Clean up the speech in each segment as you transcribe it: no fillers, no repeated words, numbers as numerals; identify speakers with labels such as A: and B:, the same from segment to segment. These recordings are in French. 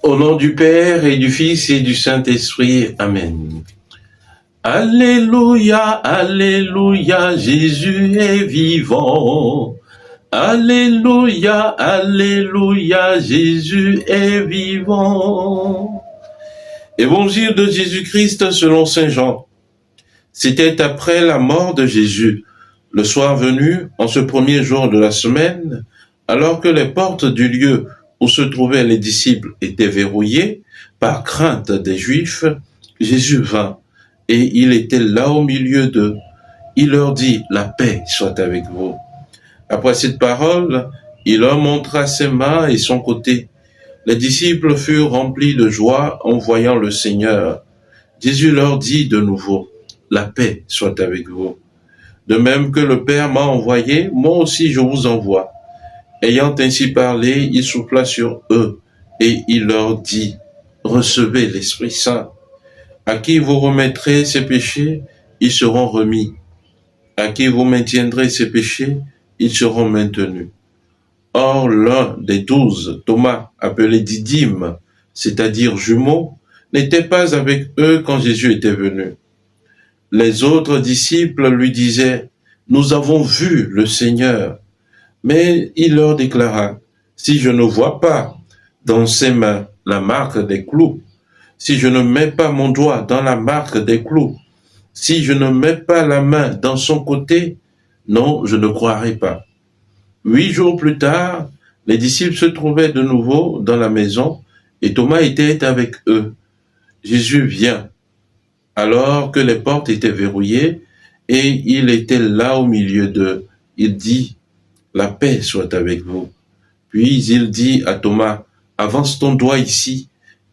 A: Au nom du Père et du Fils et du Saint-Esprit. Amen. Alléluia, alléluia, Jésus est vivant. Alléluia, alléluia, Jésus est vivant. Évangile de Jésus-Christ selon Saint Jean. C'était après la mort de Jésus, le soir venu, en ce premier jour de la semaine, alors que les portes du lieu où se trouvaient les disciples étaient verrouillées, par crainte des Juifs, Jésus vint, et il était là au milieu d'eux. Il leur dit, la paix soit avec vous. Après cette parole, il leur montra ses mains et son côté. Les disciples furent remplis de joie en voyant le Seigneur. Jésus leur dit de nouveau, la paix soit avec vous. De même que le Père m'a envoyé, moi aussi je vous envoie. Ayant ainsi parlé, il souffla sur eux et il leur dit, recevez l'Esprit Saint. À qui vous remettrez ces péchés, ils seront remis. À qui vous maintiendrez ces péchés, ils seront maintenus. Or, l'un des 12, Thomas, appelé Didyme, c'est-à-dire jumeau, n'était pas avec eux quand Jésus était venu. Les autres disciples lui disaient, nous avons vu le Seigneur. Mais il leur déclara, si je ne vois pas dans ses mains la marque des clous, si je ne mets pas mon doigt dans la marque des clous, si je ne mets pas la main dans son côté, non, je ne croirai pas. 8 jours plus tard, les disciples se trouvaient de nouveau dans la maison et Thomas était avec eux. Jésus vient, alors que les portes étaient verrouillées et il était là au milieu d'eux. Il dit, la paix soit avec vous. Puis il dit à Thomas, avance ton doigt ici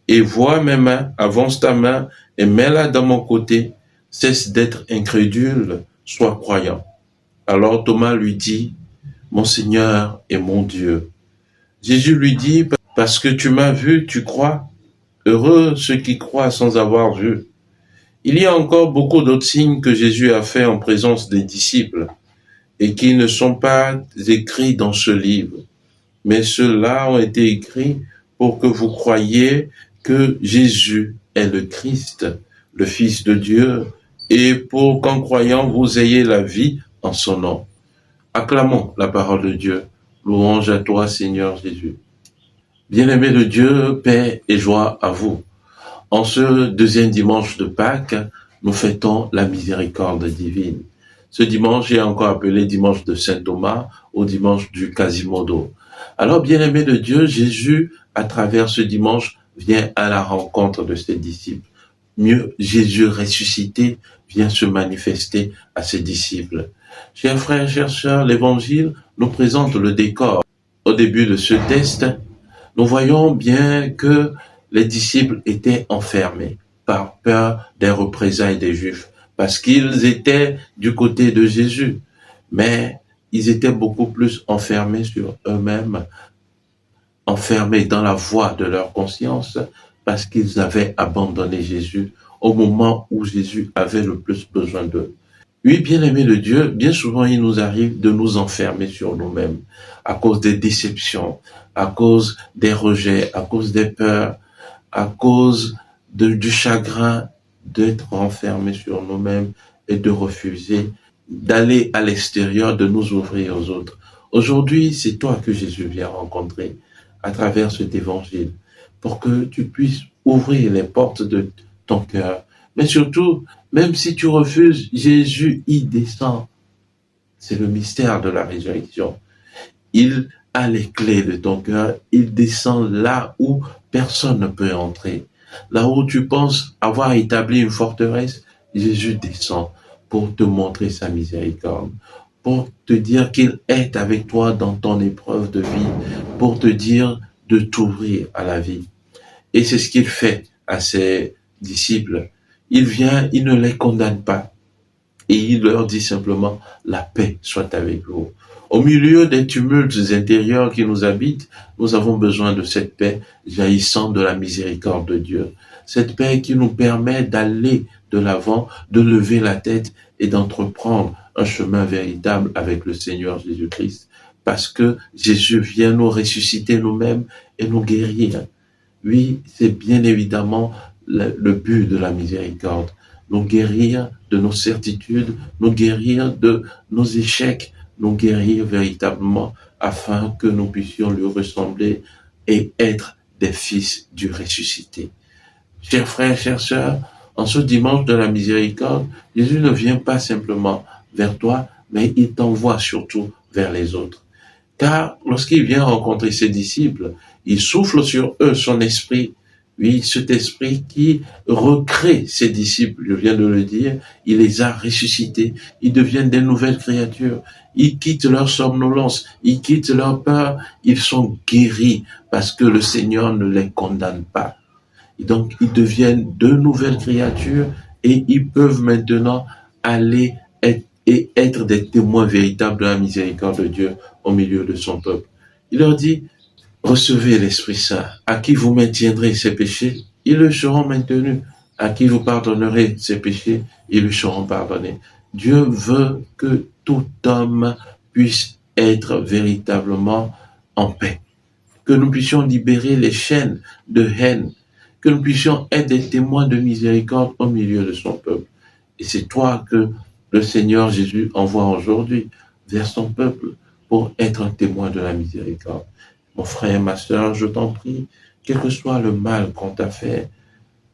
A: et vois mes mains, avance ta main et mets-la dans mon côté. Cesse d'être incrédule, sois croyant. Alors Thomas lui dit, mon Seigneur et mon Dieu. Jésus lui dit, parce que tu m'as vu, tu crois. Heureux ceux qui croient sans avoir vu. Il y a encore beaucoup d'autres signes que Jésus a fait en présence des disciples et qui ne sont pas écrits dans ce livre. Mais ceux-là ont été écrits pour que vous croyiez que Jésus est le Christ, le Fils de Dieu, et pour qu'en croyant vous ayez la vie en son nom. Acclamons la parole de Dieu. Louange à toi, Seigneur Jésus. Bien-aimés de Dieu, paix et joie à vous. En ce deuxième dimanche de Pâques, nous fêtons la miséricorde divine. Ce dimanche est encore appelé dimanche de Saint Thomas ou dimanche du Quasimodo. Alors, bien-aimés de Dieu, Jésus, à travers ce dimanche, vient à la rencontre de ses disciples. Mieux, Jésus ressuscité vient se manifester à ses disciples. Chers frères, chères sœurs, l'Évangile nous présente le décor. Au début de ce texte, nous voyons bien que les disciples étaient enfermés par peur des représailles des Juifs, parce qu'ils étaient du côté de Jésus, mais ils étaient beaucoup plus enfermés sur eux-mêmes, enfermés dans la voie de leur conscience, parce qu'ils avaient abandonné Jésus au moment où Jésus avait le plus besoin d'eux. Oui, bien-aimés de Dieu, bien souvent il nous arrive de nous enfermer sur nous-mêmes à cause des déceptions, à cause des rejets, à cause des peurs, à cause du chagrin d'être enfermés sur nous-mêmes et de refuser d'aller à l'extérieur, de nous ouvrir aux autres. Aujourd'hui, c'est toi que Jésus vient rencontrer à travers cet évangile pour que tu puisses ouvrir les portes de ton cœur. Mais surtout, même si tu refuses, Jésus y descend. C'est le mystère de la résurrection. Il a les clés de ton cœur. Il descend là où personne ne peut entrer. Là où tu penses avoir établi une forteresse, Jésus descend pour te montrer sa miséricorde, pour te dire qu'il est avec toi dans ton épreuve de vie, pour te dire de t'ouvrir à la vie. Et c'est ce qu'il fait à ses disciples. Il vient, il ne les condamne pas. Et il leur dit simplement, la paix soit avec vous. Au milieu des tumultes intérieurs qui nous habitent, nous avons besoin de cette paix jaillissant de la miséricorde de Dieu. Cette paix qui nous permet d'aller de l'avant, de lever la tête et d'entreprendre un chemin véritable avec le Seigneur Jésus-Christ. Parce que Jésus vient nous ressusciter nous-mêmes et nous guérir. Oui, c'est bien évidemment le but de la miséricorde. Nous guérir de nos certitudes, nous guérir de nos échecs, nous guérir véritablement afin que nous puissions lui ressembler et être des fils du ressuscité. Chers frères, chères sœurs, en ce dimanche de la miséricorde, Jésus ne vient pas simplement vers toi, mais il t'envoie surtout vers les autres. Car lorsqu'il vient rencontrer ses disciples, il souffle sur eux son esprit. Oui, cet esprit qui recrée ses disciples, je viens de le dire, il les a ressuscités, ils deviennent des nouvelles créatures, ils quittent leur somnolence, ils quittent leur peur, ils sont guéris parce que le Seigneur ne les condamne pas. Et donc, ils deviennent de nouvelles créatures et ils peuvent maintenant aller être des témoins véritables de la miséricorde de Dieu au milieu de son peuple. Il leur dit, recevez l'Esprit Saint, à qui vous maintiendrez ses péchés, ils le seront maintenus. À qui vous pardonnerez ses péchés, ils lui seront pardonnés. Dieu veut que tout homme puisse être véritablement en paix, que nous puissions libérer les chaînes de haine, que nous puissions être des témoins de miséricorde au milieu de son peuple. Et c'est toi que le Seigneur Jésus envoie aujourd'hui vers son peuple pour être un témoin de la miséricorde. Mon frère, ma sœur, je t'en prie, quel que soit le mal qu'on t'a fait,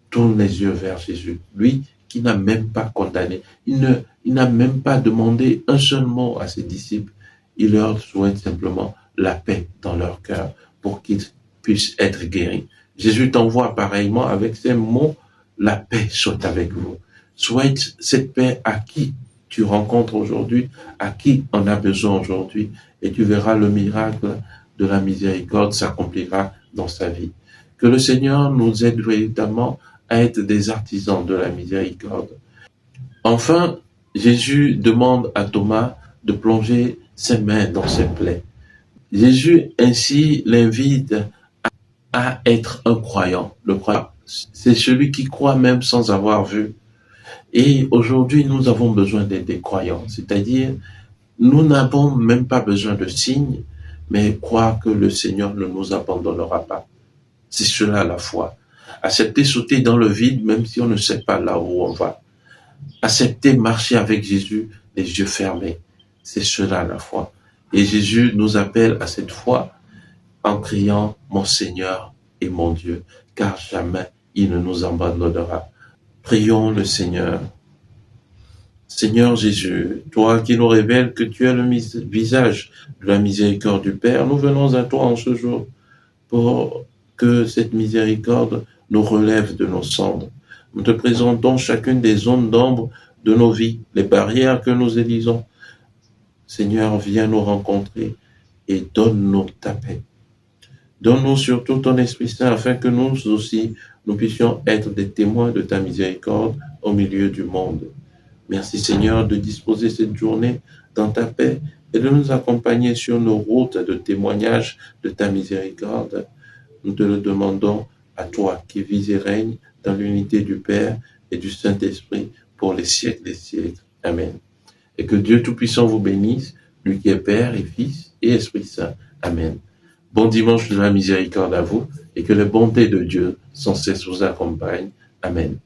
A: tourne les yeux vers Jésus. Lui qui n'a même pas condamné, il n'a même pas demandé un seul mot à ses disciples. Il leur souhaite simplement la paix dans leur cœur pour qu'ils puissent être guéris. Jésus t'envoie pareillement avec ces mots, la paix soit avec vous. Souhaite cette paix à qui tu rencontres aujourd'hui, à qui on a besoin aujourd'hui, et tu verras le miracle de la miséricorde s'accomplira dans sa vie. Que le Seigneur nous aide véritablement à être des artisans de la miséricorde. Enfin, Jésus demande à Thomas de plonger ses mains dans ses plaies. Jésus ainsi l'invite à être un croyant. Le croyant, c'est celui qui croit même sans avoir vu. Et aujourd'hui, nous avons besoin d'être des croyants, c'est-à-dire nous n'avons même pas besoin de signes, mais croire que le Seigneur ne nous abandonnera pas. C'est cela la foi. Accepter sauter dans le vide même si on ne sait pas là où on va. Accepter marcher avec Jésus les yeux fermés. C'est cela la foi. Et Jésus nous appelle à cette foi en criant « Mon Seigneur et mon Dieu », car jamais il ne nous abandonnera. Prions le Seigneur. Seigneur Jésus, toi qui nous révèles que tu es le visage de la miséricorde du Père, nous venons à toi en ce jour pour que cette miséricorde nous relève de nos cendres. Nous te présentons chacune des zones d'ombre de nos vies, les barrières que nous élisons. Seigneur, viens nous rencontrer et donne-nous ta paix. Donne-nous surtout ton Esprit Saint afin que nous aussi, nous puissions être des témoins de ta miséricorde au milieu du monde. Merci Seigneur de disposer cette journée dans ta paix et de nous accompagner sur nos routes de témoignage de ta miséricorde. Nous te le demandons à toi qui vis et règnes dans l'unité du Père et du Saint-Esprit pour les siècles des siècles. Amen. Et que Dieu Tout-Puissant vous bénisse, lui qui est Père et Fils et Esprit Saint. Amen. Bon dimanche de la miséricorde à vous et que les bontés de Dieu sans cesse vous accompagnent. Amen.